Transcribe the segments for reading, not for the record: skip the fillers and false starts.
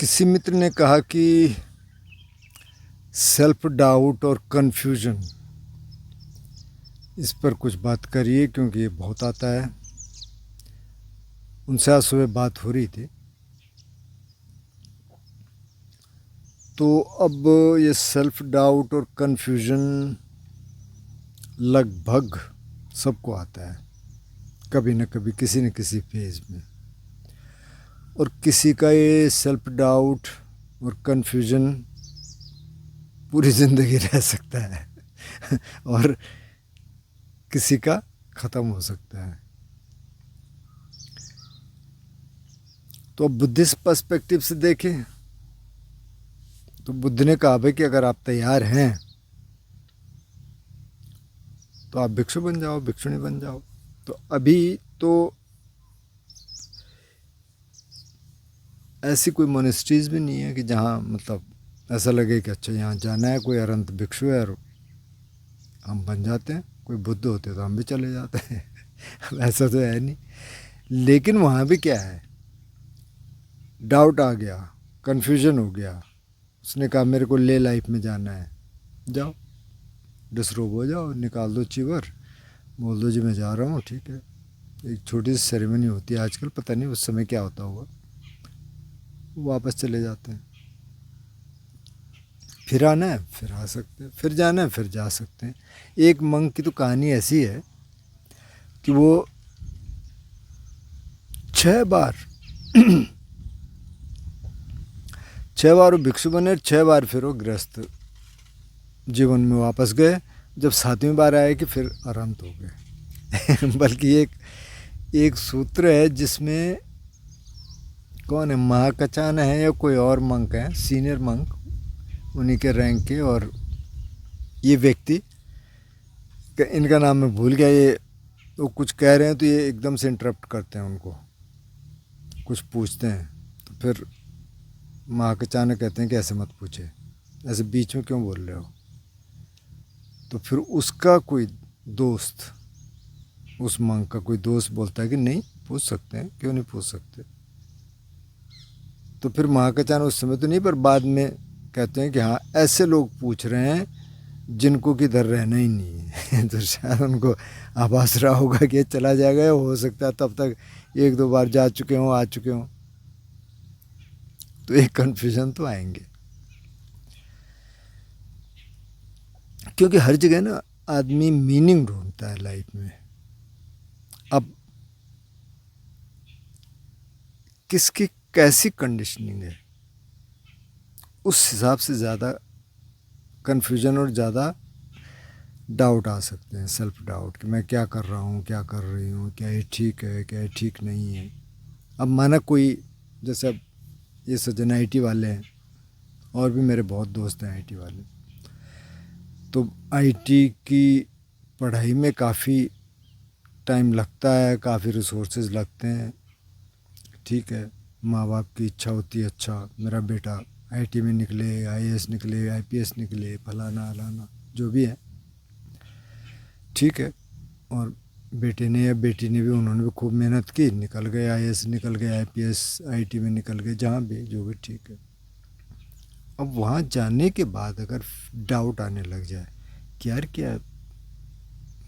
किसी मित्र ने कहा कि सेल्फ डाउट और कन्फ्यूजन इस पर कुछ बात करिए क्योंकि ये बहुत आता है। उनसे आज सुबह बात हो रही थी तो अब ये सेल्फ डाउट और कन्फ्यूजन लगभग सबको आता है कभी न कभी किसी न किसी फेज में। और किसी का ये सेल्फ डाउट और कन्फ्यूजन पूरी ज़िंदगी रह सकता है और किसी का ख़त्म हो सकता है। तो अब बुद्धिस्ट पर्सपेक्टिव से देखें तो बुद्ध ने कहा भाई कि अगर आप तैयार हैं तो आप भिक्षु बन जाओ, भिक्षुणी बन जाओ। तो अभी तो ऐसी कोई मोनेस्ट्रीज भी नहीं है कि जहाँ मतलब ऐसा लगे कि अच्छा यहाँ जाना है, कोई अरंत भिक्षु है और हम बन जाते हैं। कोई बुद्ध होते तो हम भी चले जाते हैं ऐसा तो है नहीं। लेकिन वहाँ भी क्या है, डाउट आ गया, कन्फ्यूजन हो गया। उसने कहा मेरे को ले लाइफ में जाना है, जाओ डिसरोब हो जाओ, निकाल दो चीवर, बोल दो जी मैं जा रहा हूँ, ठीक है। एक छोटी सी सेरेमनी होती है आजकल, पता नहीं उस समय क्या होता होगा, वापस चले जाते हैं। फिर आना है फिर आ सकते हैं, फिर जाना है फिर जा सकते हैं। एक मंक की तो कहानी ऐसी है कि वो 6 बार 6 बार वो भिक्षु बने, 6 बार फिर वो गृहस्थ जीवन में वापस गए। जब 7वीं बार आए कि फिर अरंत हो गए बल्कि एक सूत्र है जिसमें कौन है, महाकचान है या कोई और मंक है, सीनियर मंक, उन्हीं के रैंक के, और ये व्यक्ति इनका नाम मैं भूल गया। ये वो कुछ कह रहे हैं तो ये एकदम से इंटरप्ट करते हैं, उनको कुछ पूछते हैं तो फिर महाकचान कहते हैं कि ऐसे मत पूछे, ऐसे बीच में क्यों बोल रहे हो। तो फिर उसका कोई दोस्त, उस मंक का कोई दोस्त बोलता है कि नहीं पूछ सकते हैं, क्यों नहीं पूछ सकते। तो फिर महाकचान उस समय तो नहीं, पर बाद में कहते हैं कि हाँ ऐसे लोग पूछ रहे हैं जिनको किधर रहना ही नहीं है तो शायद उनको आभास रहा होगा कि चला जाएगा, हो सकता है तब तक 1-2 बार जा चुके हों, आ चुके हों। तो एक कन्फ्यूजन तो आएंगे, क्योंकि हर जगह ना आदमी मीनिंग ढूंढता है लाइफ में। अब किसकी कैसी कंडीशनिंग है उस हिसाब से ज़्यादा कन्फ्यूजन और ज़्यादा डाउट आ सकते हैं, सेल्फ डाउट कि मैं क्या कर रहा हूँ, क्या कर रही हूँ, क्या ये ठीक है, क्या ये ठीक नहीं है। अब माना कोई, जैसे अब ये सज्जन IT वाले हैं और भी मेरे बहुत दोस्त हैं IT वाले, तो IT की पढ़ाई में काफ़ी टाइम लगता है, काफ़ी रिसोर्सेज लगते हैं, ठीक है। माँ बाप की इच्छा होती है अच्छा मेरा बेटा IT में निकले, IAS निकले, IPS निकले, फलाना अलाना जो भी है, ठीक है। और बेटे ने या बेटी ने भी, उन्होंने भी खूब मेहनत की, निकल गए IAS, निकल गए IPS, IT में निकल गए, जहाँ भी जो भी, ठीक है। अब वहाँ जाने के बाद अगर डाउट आने लग जाए कि यार क्या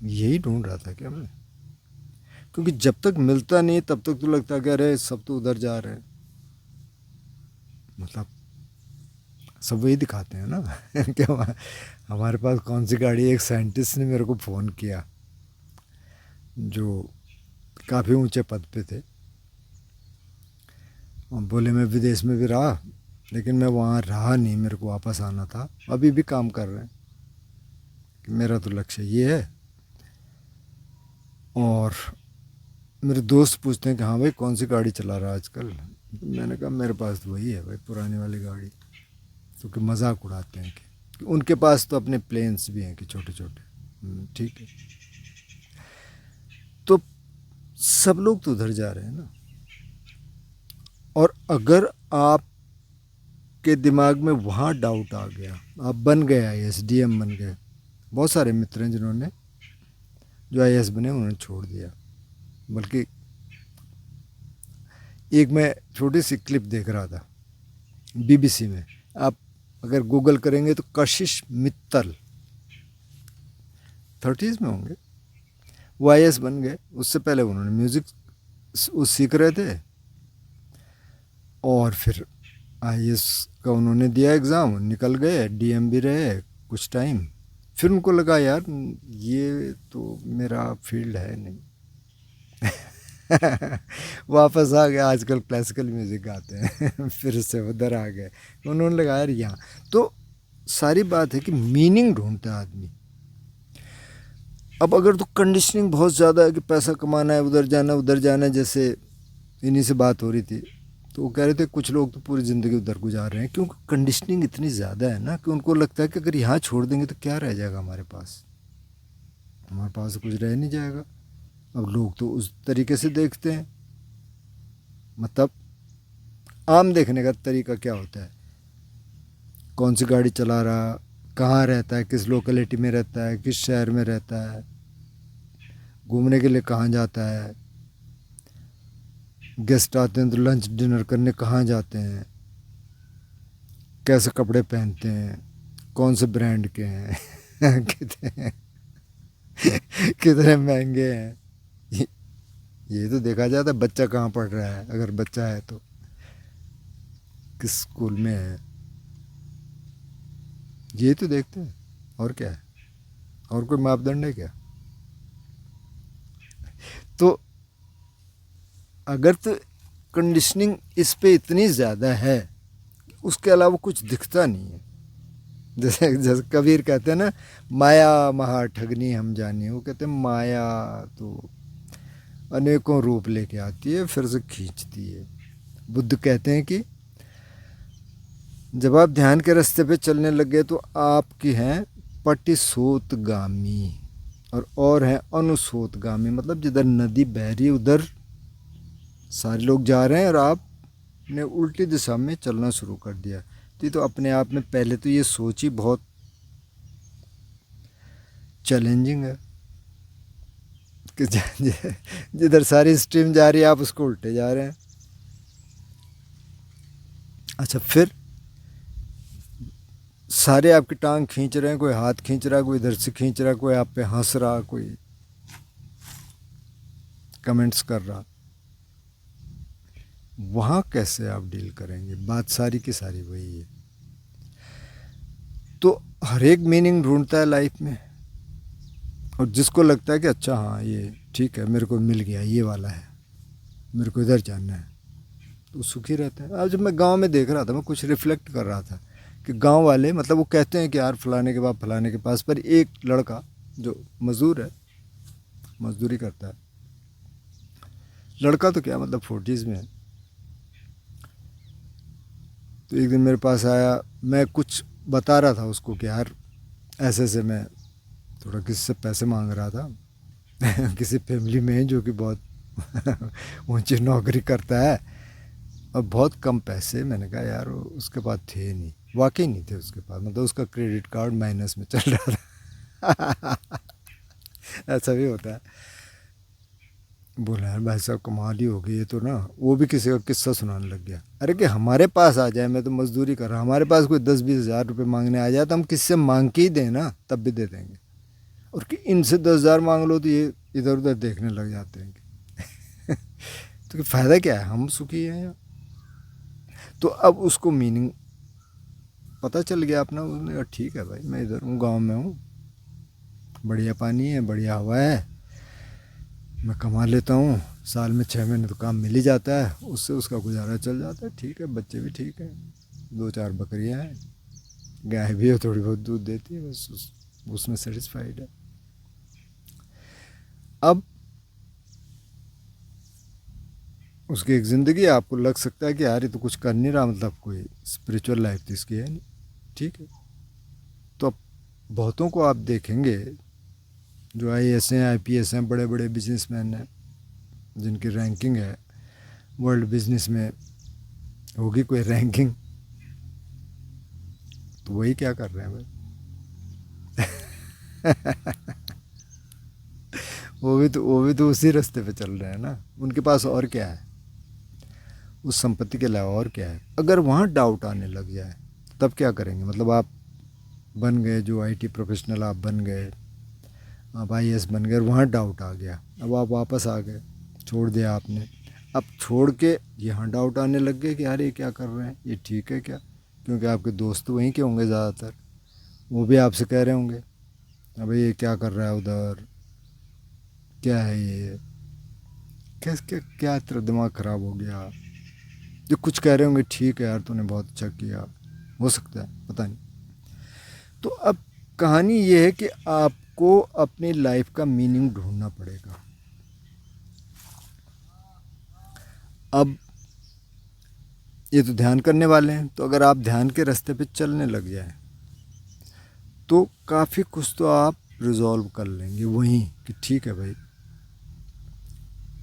यही ढूंढ रहा था क्या मैं, क्योंकि जब तक मिलता नहीं तब तक तो लगता है कि अरे सब तो उधर जा रहे हैं, मतलब सब वही दिखाते हैं ना क्या हमारे पास कौन सी गाड़ी। एक साइंटिस्ट ने मेरे को फ़ोन किया जो काफ़ी ऊंचे पद पे थे, और बोले मैं विदेश में भी रहा लेकिन मैं वहाँ रहा नहीं, मेरे को वापस आना था। अभी भी काम कर रहे हैं कि मेरा तो लक्ष्य ये है। और मेरे दोस्त पूछते हैं कि हाँ भाई कौन सी गाड़ी चला रहा है आजकल। मैंने कहा मेरे पास तो वही है भाई, पुरानी वाली गाड़ी। क्योंकि मजाक उड़ाते हैं कि उनके पास तो अपने प्लेन्स भी हैं कि छोटे छोटे, ठीक है। तो सब लोग तो उधर जा रहे हैं ना। और अगर आप के दिमाग में वहाँ डाउट आ गया, आप बन गए IAS DM बन गए। बहुत सारे मित्र हैं जिन्होंने जो IAS बने उन्होंने छोड़ दिया। बल्कि एक मैं छोटी सी क्लिप देख रहा था, बीबीसी में आप अगर गूगल करेंगे तो कशिश मित्तल 30s में होंगे, वो IAS बन गए। उससे पहले उन्होंने म्यूज़िक सीख रहे थे और फिर IAS का उन्होंने दिया एग्ज़ाम, निकल गए, DM भी रहे कुछ टाइम। फिर उनको लगा यार ये तो मेरा फील्ड है नहीं। वापस आ गए, आजकल क्लासिकल म्यूज़िक गाते हैं। फिर से उधर आ गए। उन्होंने लगा यार यहाँ तो सारी बात है कि मीनिंग ढूंढता है आदमी। अब अगर तो कंडीशनिंग बहुत ज़्यादा है कि पैसा कमाना है, उधर जाना है, जैसे इन्हीं से बात हो रही थी तो वो कह रहे थे कुछ लोग तो पूरी ज़िंदगी उधर गुजार रहे हैं क्योंकि कंडीशनिंग इतनी ज़्यादा है ना कि उनको लगता है कि अगर यहाँ छोड़ देंगे तो क्या रह जाएगा हमारे पास तो कुछ रह नहीं जाएगा। अब लोग तो उस तरीके से देखते हैं, मतलब आम देखने का तरीका क्या होता है, कौन सी गाड़ी चला रहा, कहाँ रहता है, किस लोकेलिटी में रहता है, किस शहर में रहता है, घूमने के लिए कहाँ जाता है, गेस्ट आते हैं तो लंच डिनर करने कहाँ जाते हैं, कैसे कपड़े पहनते हैं, कौन से ब्रांड के हैं, कितने महंगे हैं, ये तो देखा जाता है। बच्चा कहाँ पढ़ रहा है, अगर बच्चा है तो किस स्कूल में है, ये तो देखते हैं। और क्या है, और कोई मापदंड है क्या? तो अगर तो कंडीशनिंग इस पे इतनी ज़्यादा है उसके अलावा कुछ दिखता नहीं है। जैसे जैसे कबीर कहते हैं ना, माया महा ठगनी हम जाने, वो कहते हैं माया तो अनेकों रूप लेके आती है फिर से खींचती है। बुद्ध कहते हैं कि जब आप ध्यान के रास्ते पे चलने लगे तो आपकी हैं पटिशोतगामी और हैं अनुशोतगामी, मतलब जिधर नदी बह रही है उधर सारे लोग जा रहे हैं और आपने उल्टी दिशा में चलना शुरू कर दिया। तो अपने आप में पहले तो ये सोच ही बहुत चैलेंजिंग है कि जिधर सारी स्ट्रीम जा रही है आप उसको उल्टे जा रहे हैं। अच्छा, फिर सारे आपकी टांग खींच रहे हैं, कोई हाथ खींच रहा है, कोई इधर से खींच रहा है, कोई आप पे हंस रहा, कोई कमेंट्स कर रहा, वहाँ कैसे आप डील करेंगे? बात सारी की सारी वही है। तो हर एक मीनिंग ढूंढता है लाइफ में, और जिसको लगता है कि अच्छा हाँ ये ठीक है, मेरे को मिल गया, ये वाला है, मेरे को इधर जाना है, तो सुखी रहता है। आज जब मैं गांव में देख रहा था, मैं कुछ रिफ्लेक्ट कर रहा था कि गांव वाले, मतलब वो कहते हैं कि यार फलाने के बाप फलाने के पास, पर एक लड़का जो मज़दूर है, मजदूरी करता है, लड़का तो क्या मतलब 40s में है, तो एक दिन मेरे पास आया, मैं कुछ बता रहा था उसको कि यार ऐसे ऐसे मैं थोड़ा किसी से पैसे मांग रहा था किसी फैमिली में जो कि बहुत ऊंची नौकरी करता है और बहुत कम पैसे। मैंने कहा यार उसके पास थे नहीं, वाकई नहीं थे उसके पास, मतलब उसका क्रेडिट कार्ड माइनस में चल रहा था ऐसा भी होता है। बोला यार भाई साहब कमाल ही हो गई ये तो ना, वो भी किसी का किस्सा सुनाने लग गया। अरे कि हमारे पास आ जाए, मैं तो मजदूरी कर रहा हूँ, हमारे पास कोई 10-20 हज़ार रुपये मांगने आ जाए तो हम किससे मांग के ही दें ना, तब भी दे देंगे, और कि इनसे 10,000 मांग लो तो ये इधर उधर देखने लग जाते हैं तो फ़ायदा क्या है, हम सुखी हैं यहाँ। तो अब उसको मीनिंग पता चल गया अपना, उसने कहा ठीक है भाई, मैं इधर हूँ, गाँव में हूँ, बढ़िया पानी है, बढ़िया हवा है, मैं कमा लेता हूँ, साल में 6 महीने तो काम मिल ही जाता है, उससे उसका गुजारा चल जाता है, ठीक है, बच्चे भी ठीक हैं, 2-4 बकरियाँ हैं, गाय भी है, थोड़ी बहुत दूध देती है, बस उसमें सेटिस्फाइड है। अब उसकी एक ज़िंदगी, आपको लग सकता है कि यार ये तो कुछ कर नहीं रहा, मतलब कोई स्पिरिचुअल लाइफ तो इसकी है नहीं, ठीक है। तो अब बहुतों को आप देखेंगे जो IAS हैं, IPS हैं, बड़े बड़े बिजनेसमैन हैं, जिनकी रैंकिंग है वर्ल्ड बिजनेस में, होगी कोई रैंकिंग, तो वही क्या कर रहे हैं भाई वो भी तो उसी रास्ते पे चल रहे हैं ना, उनके पास और क्या है। उस संपत्ति के अलावा और क्या है। अगर वहाँ डाउट आने लग जाए तब क्या करेंगे। मतलब आप बन गए, जो आईटी प्रोफेशनल आप बन गए, आप आईएएस बन गए, वहाँ डाउट आ गया, अब आप वापस आ गए, छोड़ दिया आपने। अब छोड़ के यहाँ डाउट आने लग गए कि यार ये क्या कर रहे हैं, ये ठीक है क्या। क्योंकि आपके दोस्त वहीं के होंगे ज़्यादातर, वो भी आपसे कह रहे होंगे अबे ये क्या कर रहा है उधर, क्या है ये, कैस क्या क्या तेरा दिमाग ख़राब हो गया। जो कुछ कह रहे होंगे ठीक है यार तूने बहुत अच्छा किया, हो सकता है, पता नहीं। तो अब कहानी ये है कि आपको अपनी लाइफ का मीनिंग ढूंढना पड़ेगा। अब ये तो ध्यान करने वाले हैं, तो अगर आप ध्यान के रास्ते पे चलने लग जाए तो काफ़ी कुछ तो आप रिजॉल्व कर लेंगे वहीं कि ठीक है भाई,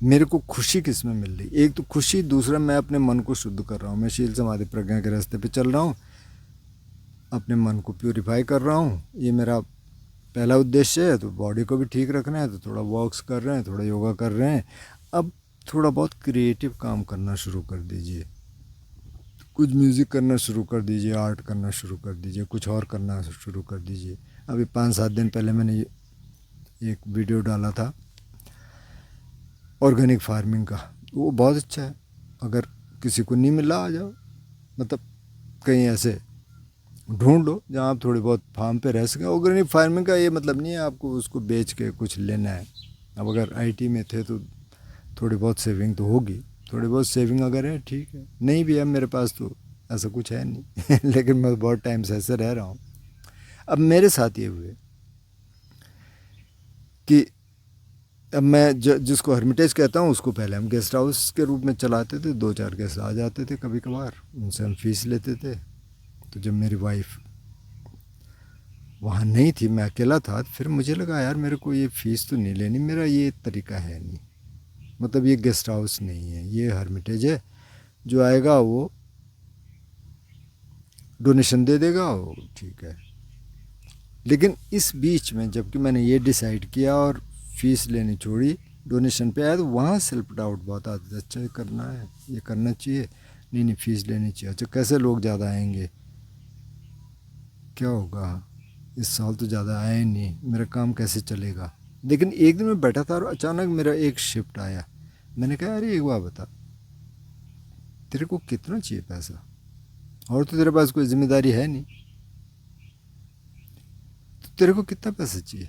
मेरे को खुशी किस में मिल रही। एक तो खुशी, दूसरा मैं अपने मन को शुद्ध कर रहा हूँ, मैं शील समाधि प्रज्ञा के रास्ते पे चल रहा हूँ, अपने मन को प्यूरिफाई कर रहा हूँ, ये मेरा पहला उद्देश्य है। तो बॉडी को भी ठीक रखना है तो थोड़ा वॉक्स कर रहे हैं, थोड़ा योगा कर रहे हैं। अब थोड़ा बहुत क्रिएटिव काम करना शुरू कर दीजिए, कुछ म्यूज़िक करना शुरू कर दीजिए, आर्ट करना शुरू कर दीजिए, कुछ और करना शुरू कर दीजिए। अभी 5-7 दिन पहले मैंने एक वीडियो डाला था ऑर्गेनिक फार्मिंग का, वो बहुत अच्छा है। अगर किसी को नहीं मिला आ जाओ, मतलब कहीं ऐसे ढूंढ लो जहाँ आप थोड़ी बहुत फार्म पे रह सकें। ऑर्गेनिक फार्मिंग का ये मतलब नहीं है आपको उसको बेच के कुछ लेना है। अब अगर आईटी में थे तो थोड़ी बहुत सेविंग तो होगी, थोड़ी बहुत सेविंग अगर है ठीक है, नहीं भी है मेरे पास तो ऐसा कुछ है नहीं लेकिन मैं बहुत टाइम से ऐसे रह रहा हूँ। अब मेरे साथ ये हुए कि अब मैं जिसको हर्मिटेज कहता हूँ उसको पहले हम गेस्ट हाउस के रूप में चलाते थे, 2-4 गेस्ट आ जाते थे कभी कभार, उनसे हम फीस लेते थे। तो जब मेरी वाइफ वहाँ नहीं थी, मैं अकेला था, फिर मुझे लगा यार मेरे को ये फ़ीस तो नहीं लेनी, मेरा ये तरीका है नहीं। मतलब ये गेस्ट हाउस नहीं है, ये हर्मिटेज है, जो आएगा वो डोनेशन दे देगा, वो ठीक है। लेकिन इस बीच में जबकि मैंने ये डिसाइड किया और फीस लेनी छोड़ी, डोनेशन पे आया, तो वहाँ सेल्फ डाउट बहुत आता है, अच्छा ये करना है, ये करना चाहिए, नहीं नहीं फ़ीस लेनी चाहिए, अच्छा कैसे लोग ज़्यादा आएंगे, क्या होगा, इस साल तो ज़्यादा आए नहीं, मेरा काम कैसे चलेगा। लेकिन एक दिन मैं बैठा था और अचानक मेरा एक शिफ्ट आया। मैंने कहा अरे एक बार बता, तेरे को कितना चाहिए पैसा, और तो तेरे पास कोई जिम्मेदारी है नहीं, तो तेरे को कितना पैसा चाहिए।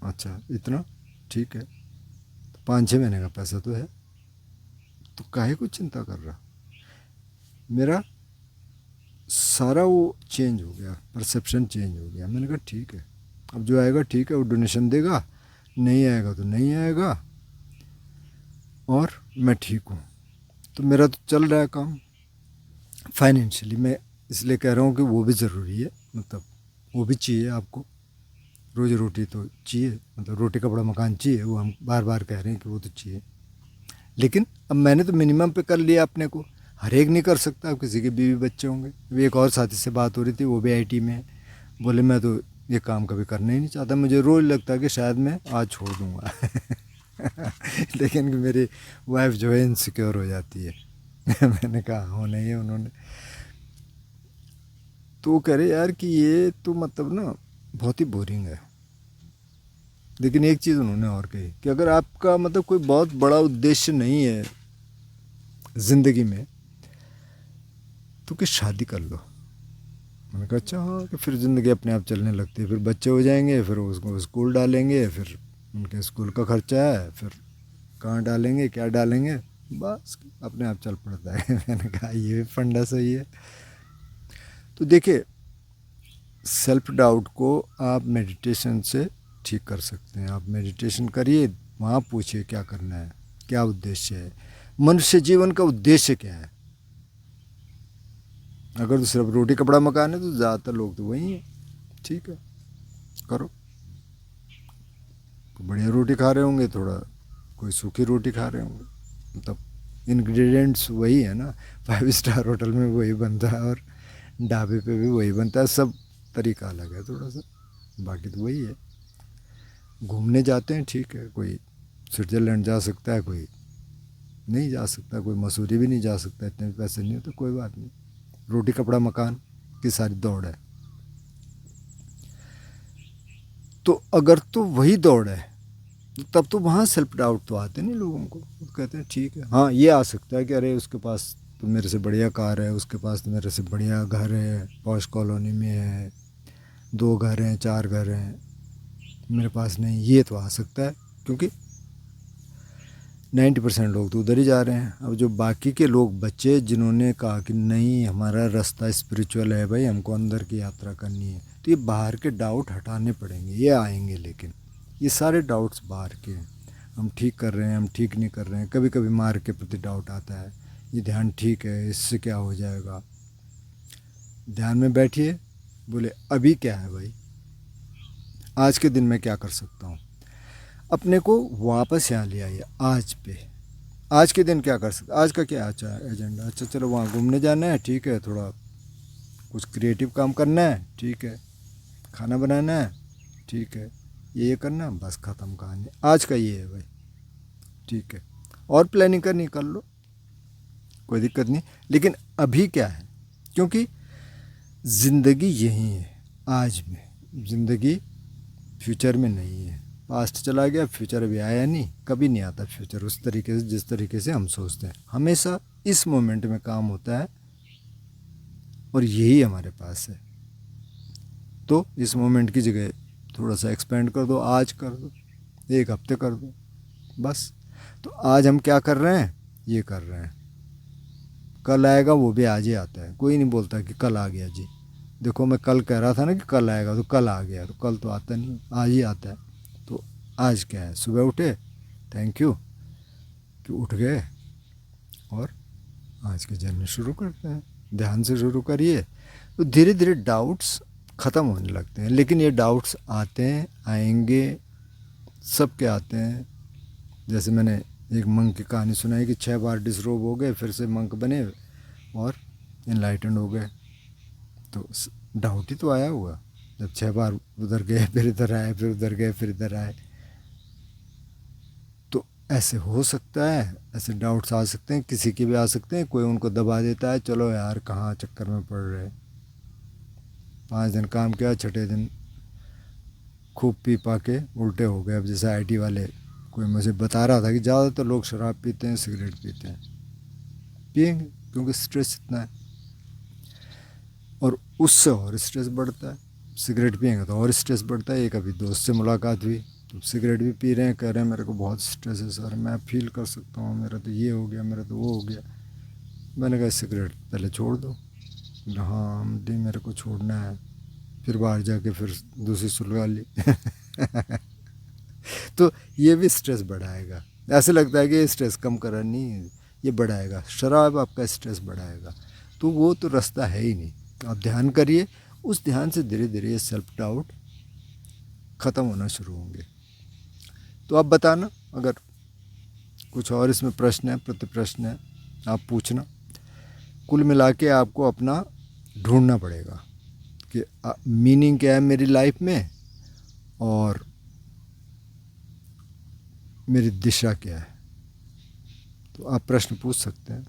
अच्छा इतना, ठीक है, तो 5-6 महीने का पैसा तो है, तो काहे को चिंता कर रहा। मेरा सारा वो चेंज हो गया, परसेप्शन चेंज हो गया। मैंने कहा ठीक है, अब जो आएगा ठीक है, वो डोनेशन देगा, नहीं आएगा तो नहीं आएगा, और मैं ठीक हूँ। तो मेरा तो चल रहा है काम फाइनेंशियली। मैं इसलिए कह रहा हूँ कि वो भी ज़रूरी है, मतलब वो भी चाहिए आपको, रोज़ी रोटी तो चाहिए, मतलब रोटी कपड़ा मकान चाहिए, वो हम बार बार कह रहे हैं कि वो तो चाहिए। लेकिन अब मैंने तो मिनिमम पे कर लिया अपने को, हर एक नहीं कर सकता, अब किसी के बीवी बच्चे होंगे। अभी एक और साथी से बात हो रही थी, वो भी आईटी में है, बोले मैं तो ये काम कभी करना ही नहीं चाहता, मुझे रोज़ लगता है कि शायद मैं आज छोड़ दूँगा लेकिन मेरी वाइफ जो है इनसिक्योर हो जाती है मैंने कहा होना ही है उन्होंने। तो वो कह रहे यार कि ये तो मतलब ना बहुत ही बोरिंग है। लेकिन एक चीज़ उन्होंने और कही कि अगर आपका मतलब कोई बहुत बड़ा उद्देश्य नहीं है ज़िंदगी में, तो कि शादी कर लो। मैंने कहा अच्छा हाँ, कि फिर ज़िंदगी अपने आप चलने लगती है, फिर बच्चे हो जाएंगे, फिर उसको स्कूल डालेंगे, फिर उनके स्कूल का खर्चा है, फिर कहाँ डालेंगे क्या डालेंगे, बस अपने आप चल पड़ता है मैंने कहा ये भी फंडा सही है। तो देखिए, सेल्फ डाउट को आप मेडिटेशन से ठीक कर सकते हैं। आप मेडिटेशन करिए, वहाँ पूछिए क्या करना है, क्या उद्देश्य है, मनुष्य जीवन का उद्देश्य क्या है। अगर तो सिर्फ रोटी कपड़ा मकान है तो ज़्यादातर लोग तो वही हैं, ठीक है करो। तो बढ़िया रोटी खा रहे होंगे, थोड़ा कोई सूखी रोटी खा रहे होंगे, मतलब इंग्रेडिएंट्स वही है ना, 5 स्टार होटल में वही बनता है और ढाबे पे भी वही बनता है, सब तरीका अलग है थोड़ा सा, बाकी तो वही है। घूमने जाते हैं ठीक है, कोई स्विट्ज़रलैंड जा सकता है, कोई नहीं जा सकता, कोई मसूरी भी नहीं जा सकता, इतने पैसे नहीं होते, कोई बात नहीं, रोटी कपड़ा मकान की सारी दौड़ है। तो अगर तो वही दौड़ है तब तो वहाँ सेल्फ डाउट तो आते नहीं लोगों को, वो कहते हैं ठीक है। हाँ ये आ सकता है कि अरे उसके पास तो मेरे से बढ़िया कार है, उसके पास तो मेरे से बढ़िया घर है, पॉश कॉलोनी में है, 2 घर हैं 4 घर हैं, मेरे पास नहीं, ये तो आ सकता है, क्योंकि 90% लोग तो उधर ही जा रहे हैं। अब जो बाकी के लोग बच्चे जिन्होंने कहा कि नहीं हमारा रास्ता स्पिरिचुअल है भाई, हमको अंदर की यात्रा करनी है, तो ये बाहर के डाउट हटाने पड़ेंगे, ये आएंगे। लेकिन ये सारे डाउट्स बाहर के हैं, हम ठीक कर रहे हैं, हम ठीक नहीं कर रहे हैं। कभी कभी मार्ग के प्रति डाउट आता है, ये ध्यान ठीक है, इससे क्या हो जाएगा। ध्यान में बैठिए, बोले अभी क्या है भाई, आज के दिन में क्या कर सकता हूँ, अपने को वापस यहाँ ले आइए आज पे। आज के दिन क्या कर सकते, आज का क्या अच्छा एजेंडा, अच्छा चलो वहाँ घूमने जाना है, ठीक है, थोड़ा कुछ क्रिएटिव काम करना है, ठीक है, खाना बनाना है, ठीक है, ये करना है, बस ख़त्म कहानी, आज का ये है भाई, ठीक है। और प्लानिंग करनी कर लो, कोई दिक्कत नहीं, लेकिन अभी क्या है, क्योंकि ज़िंदगी यही है आज में, ज़िंदगी फ्यूचर में नहीं है। पास्ट चला गया, फ्यूचर अभी आया नहीं, कभी नहीं आता फ्यूचर उस तरीके से जिस तरीके से हम सोचते हैं। हमेशा इस मोमेंट में काम होता है और यही हमारे पास है। तो इस मोमेंट की जगह थोड़ा सा एक्सपेंड कर दो, आज कर दो, 1 हफ्ते कर दो, बस। तो आज हम क्या कर रहे हैं, ये कर रहे हैं, कल आएगा वो भी आज ही आता है, कोई नहीं बोलता कि कल आ गया जी। देखो मैं कल कह रहा था ना कि कल आएगा, तो कल आ गया, तो कल तो आता नहीं, आज ही आता है। तो आज क्या है, सुबह उठे, थैंक यू कि उठ गए, और आज की जर्नी शुरू करते हैं। ध्यान से शुरू करिए, तो धीरे धीरे डाउट्स ख़त्म होने लगते हैं। लेकिन ये डाउट्स आते हैं, आएंगे, सबके आते हैं। जैसे मैंने एक मंक की कहानी सुनाई कि 6 बार डिसरोब हो गए, फिर से मंक बने और इनलाइटेंड हो गए। तो डाउट ही तो आया होगा, जब 6 बार उधर गए, फिर इधर आए, फिर उधर गए, फिर इधर आए। तो ऐसे हो सकता है, ऐसे डाउट्स आ सकते हैं, किसी के भी आ सकते हैं। कोई उनको दबा देता है, चलो यार कहाँ चक्कर में पड़ रहे, 5 दिन काम किया, 6ठे दिन खूब पी पा के उल्टे हो गए। अब जैसे आईटी वाले, कोई मुझे बता रहा था कि ज़्यादातर लोग शराब पीते हैं, सिगरेट पीते हैं, पिएंगे क्योंकि स्ट्रेस इतना है, और उससे और स्ट्रेस बढ़ता है। सिगरेट पिएंगे तो और स्ट्रेस बढ़ता है। एक अभी दोस्त से मुलाकात हुई, तो सिगरेट भी पी रहे हैं, कह रहे हैं मेरे को बहुत स्ट्रेस है सर, मैं फील कर सकता हूँ, मेरा तो ये हो गया, मेरा तो वो हो गया। मैंने कहा सिगरेट पहले छोड़ दो। हाँ नहीं मेरे को छोड़ना है, फिर बाहर जाके फिर दूसरी सुलगा ली। तो ये भी स्ट्रेस बढ़ाएगा। ऐसे लगता है कि ये स्ट्रेस कम कर रहा, नहीं, ये बढ़ाएगा। शराब आपका स्ट्रेस बढ़ाएगा, तो वो तो रास्ता है ही नहीं। आप ध्यान करिए, उस ध्यान से धीरे धीरे ये सेल्फ डाउट ख़त्म होना शुरू होंगे। तो आप बताना अगर कुछ और इसमें प्रश्न है, प्रति प्रश्न है, आप पूछना। कुल मिला के आपको अपना ढूंढना पड़ेगा कि मीनिंग क्या है मेरी लाइफ में, और मेरी दिशा क्या है। तो आप प्रश्न पूछ सकते हैं।